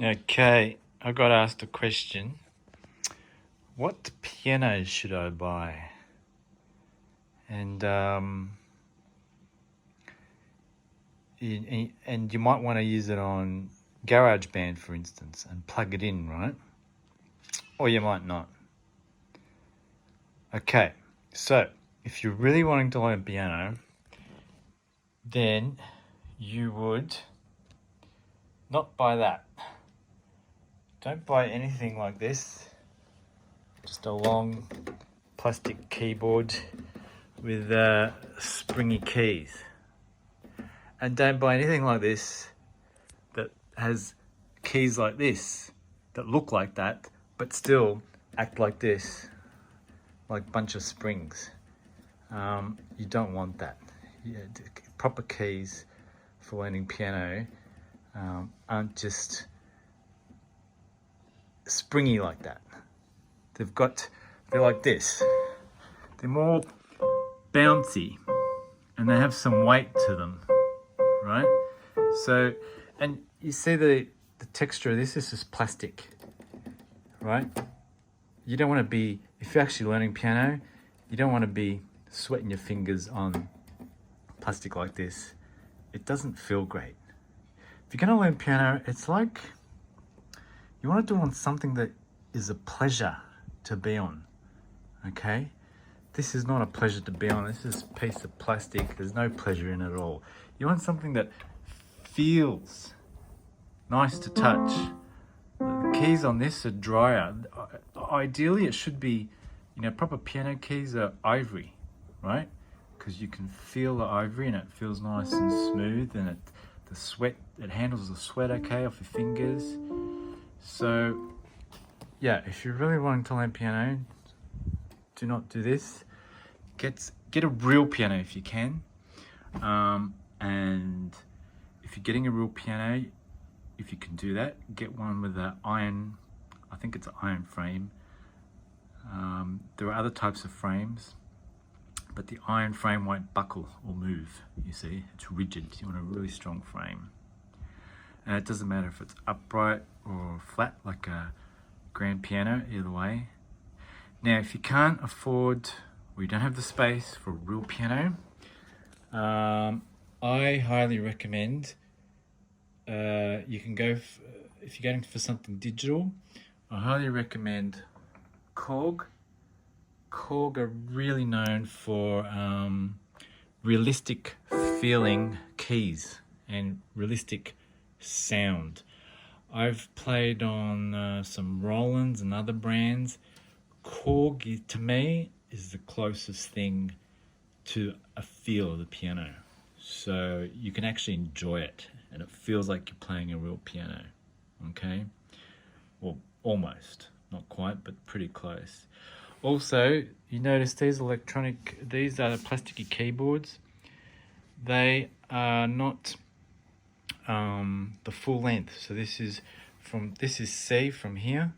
Okay, I got asked a question. What piano should I buy? And you might want to use it on GarageBand, for instance, and plug it in, right? Or you might not. Okay, so if you're really wanting to learn piano, then you would not buy that. Don't buy anything like this. Just a long plastic keyboard with springy keys. And don't buy anything like this that has keys like this, that look like that, but still act like this, like a bunch of springs. You don't want that. Proper keys for learning piano aren't just springy like that. They're like this. They're more bouncy and they have some weight to them, right? So, and you see the texture of this is just plastic, right? You don't want to be, if you're actually learning piano, you don't want to be sweating your fingers on plastic like this. It doesn't feel great. If you're going to learn piano, it's like you want to do it on something that is a pleasure to be on, okay? This is not a pleasure to be on. This is a piece of plastic. There's no pleasure in it at all. You want something that feels nice to touch. The keys on this are drier. Ideally, it should be, proper piano keys are ivory, right? Because you can feel the ivory and it feels nice and smooth, and it handles the sweat okay off your fingers. So, yeah, if you're really wanting to learn piano, do not do this. Get a real piano if you can. And if you're getting a real piano, if you can do that, get one with an iron, I think it's an iron frame. There are other types of frames, but the iron frame won't buckle or move, you see. It's rigid. You want a really strong frame. And it doesn't matter if it's upright or flat, like a grand piano, either way. Now, if you can't afford, or you don't have the space for a real piano, I highly recommend you can go, if you're going for something digital, I highly recommend Korg. Korg are really known for realistic feeling keys and realistic sound. I've played on some Rolands and other brands. Korg, to me, is the closest thing to a feel of the piano. So you can actually enjoy it and it feels like you're playing a real piano, okay? Well, almost, not quite, but pretty close. Also, you notice these are the plasticky keyboards. They are not the full length. So this is C from here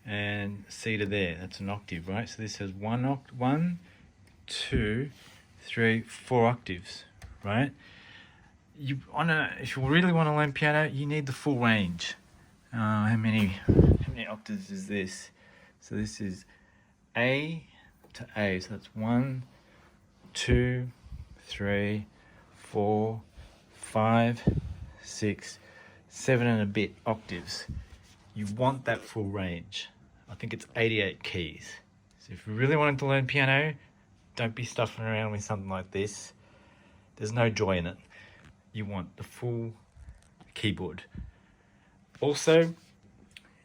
and C to there. That's an octave, right? So this has 1, 2, 3, 4 octaves, right? If you really want to learn piano, you need the full range. How many octaves is this? So this is A to A. So that's 1, 2, 3, 4, 5, 6, 7 and a bit octaves. You want that full range. I think it's 88 keys. So if you really wanted to learn piano, don't be stuffing around with something like this. There's no joy in it. You want the full keyboard. Also,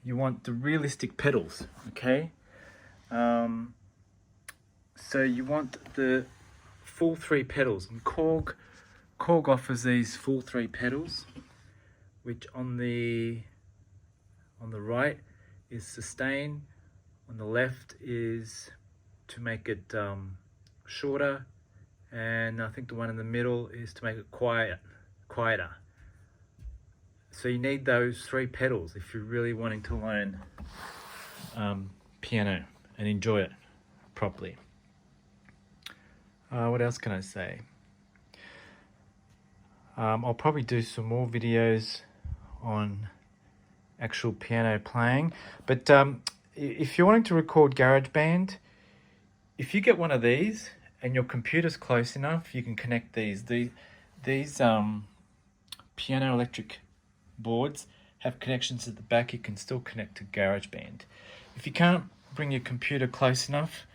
you want the realistic pedals, okay? So you want the full 3 pedals. And Korg offers these full 3 pedals, which on the right is sustain, on the left is to make it shorter, and I think the one in the middle is to make it quieter. So you need those 3 pedals if you're really wanting to learn piano and enjoy it properly. What else can I say? I'll probably do some more videos on actual piano playing. But if you're wanting to record GarageBand, if you get one of these and your computer's close enough, you can connect these piano electric boards have connections at the back. You can still connect to GarageBand. If you can't bring your computer close enough,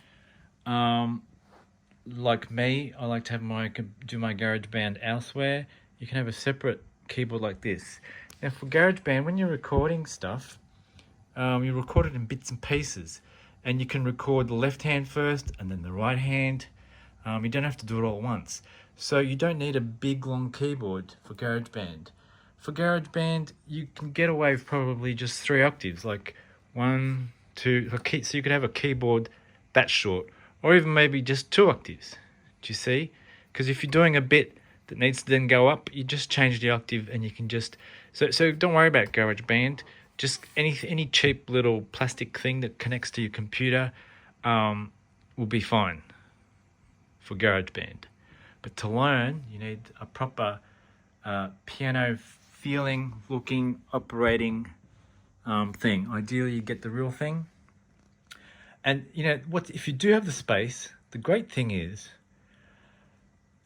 like me, I like to have do my GarageBand elsewhere. You can have a separate keyboard like this. Now for GarageBand, when you're recording stuff, you record it in bits and pieces, and you can record the left hand first and then the right hand. You don't have to do it all at once. So you don't need a big long keyboard for GarageBand. For GarageBand, you can get away with probably just 3 octaves, like 1, 2, so you could have a keyboard that short, or even maybe just 2 octaves. Do you see? Because if you're doing a bit that needs to then go up, you just change the octave and you can just... So don't worry about GarageBand. Just any cheap little plastic thing that connects to your computer will be fine for GarageBand. But to learn, you need a proper piano feeling, looking, operating thing. Ideally, you get the real thing. And you know what? If you do have the space, the great thing is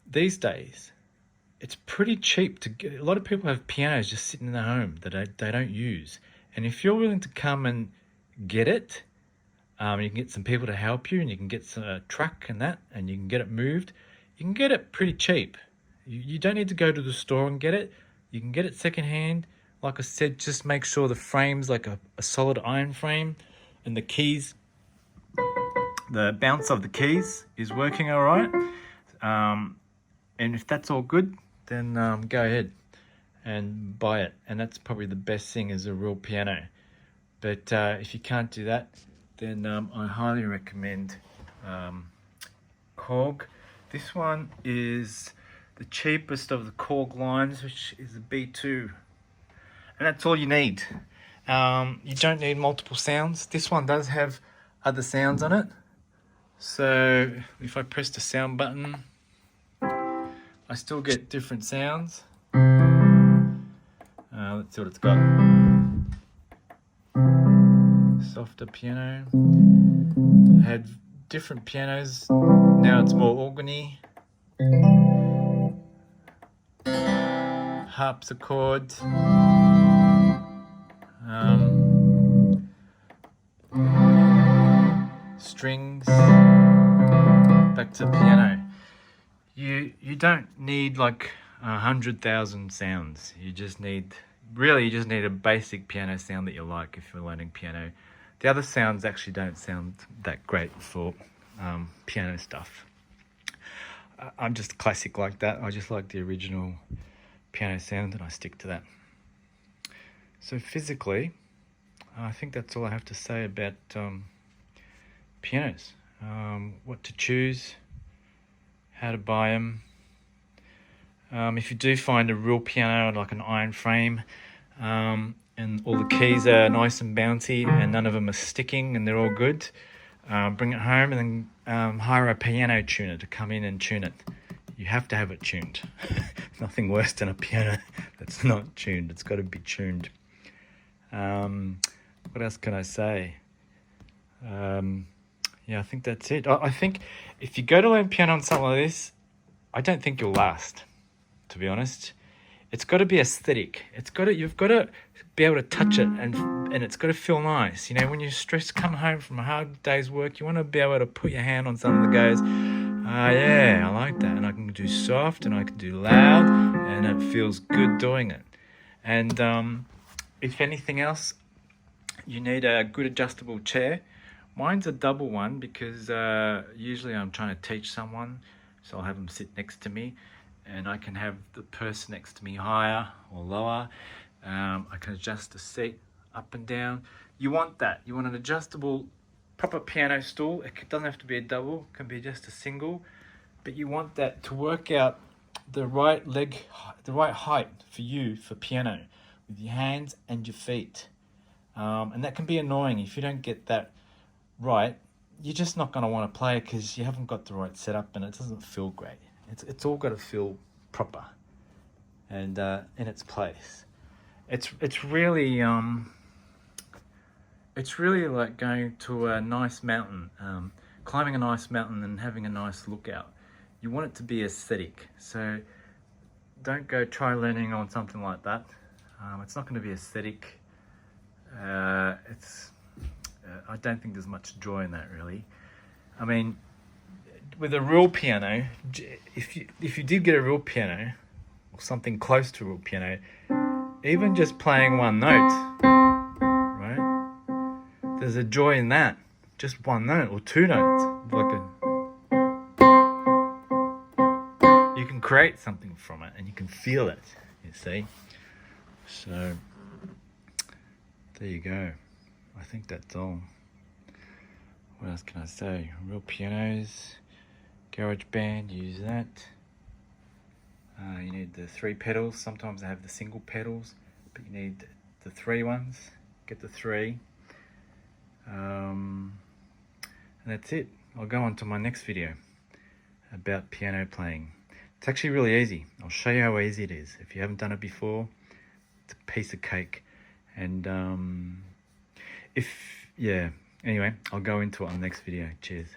these days it's pretty cheap to get. A lot of people have pianos just sitting in their home that they don't use. And if you're willing to come and get it, you can get some people to help you, and you can get a truck and that, and you can get it moved. You can get it pretty cheap. You don't need to go to the store and get it. You can get it secondhand. Like I said, just make sure the frame's like a solid iron frame, and the keys, the bounce of the keys is working all right. And if that's all good, then go ahead and buy it. And that's probably the best thing, is a real piano. But if you can't do that, then I highly recommend Korg. This one is the cheapest of the Korg lines, which is the B2. And that's all you need. You don't need multiple sounds. This one does have other sounds on it. So if I press the sound button, I still get different sounds. Let's see what it's got. Softer piano. Had different pianos. Now it's more organy. Harpsichord. Strings. Back to piano. You don't need like 100,000 sounds. You just need a basic piano sound that you like if you're learning piano. The other sounds actually don't sound that great for piano stuff. I'm just classic like that. I just like the original piano sound, and I stick to that. So physically, I think that's all I have to say about pianos. What to choose, how to buy them. If you do find a real piano, like an iron frame, and all the keys are nice and bouncy and none of them are sticking and they're all good, bring it home and then hire a piano tuner to come in and tune it. You have to have it tuned. Nothing worse than a piano that's not tuned. It's got to be tuned. What else can I say? Yeah, I think that's it. I think if you go to learn piano on something like this, I don't think you'll last, to be honest. It's got to be aesthetic. You've got to be able to touch it, and it's got to feel nice. You know, when you're stressed, come home from a hard day's work, you want to be able to put your hand on something that goes, yeah, I like that. And I can do soft and I can do loud, and it feels good doing it. And if anything else, you need a good adjustable chair. Mine's a double one because usually I'm trying to teach someone, so I'll have them sit next to me, and I can have the person next to me higher or lower. I can adjust the seat up and down. You want that. You want an adjustable, proper piano stool. It doesn't have to be a double. It can be just a single. But you want that to work out the right height for you for piano with your hands and your feet. And that can be annoying if you don't get that right. You're just not going to want to play because you haven't got the right setup and it doesn't feel great. It's all got to feel proper and in its place. It's really it's really like going to a nice mountain, climbing a nice mountain and having a nice lookout. You want it to be aesthetic, so don't go try learning on something like that. It's not going to be aesthetic. I don't think there's much joy in that, really. I mean, with a real piano, if you did get a real piano or something close to a real piano, even just playing one note, right? There's a joy in that. Just one note or two notes, you can create something from it and you can feel it. You see. So there you go. I think that's all. What else can I say? Real pianos, GarageBand, use that. You need the 3 pedals. Sometimes they have the single pedals, but you need the 3 ones. Get the 3. And that's it. I'll go on to my next video about piano playing. It's actually really easy. I'll show you how easy it is. If you haven't done it before, it's a piece of cake. And anyway, I'll go into it on the next video. Cheers.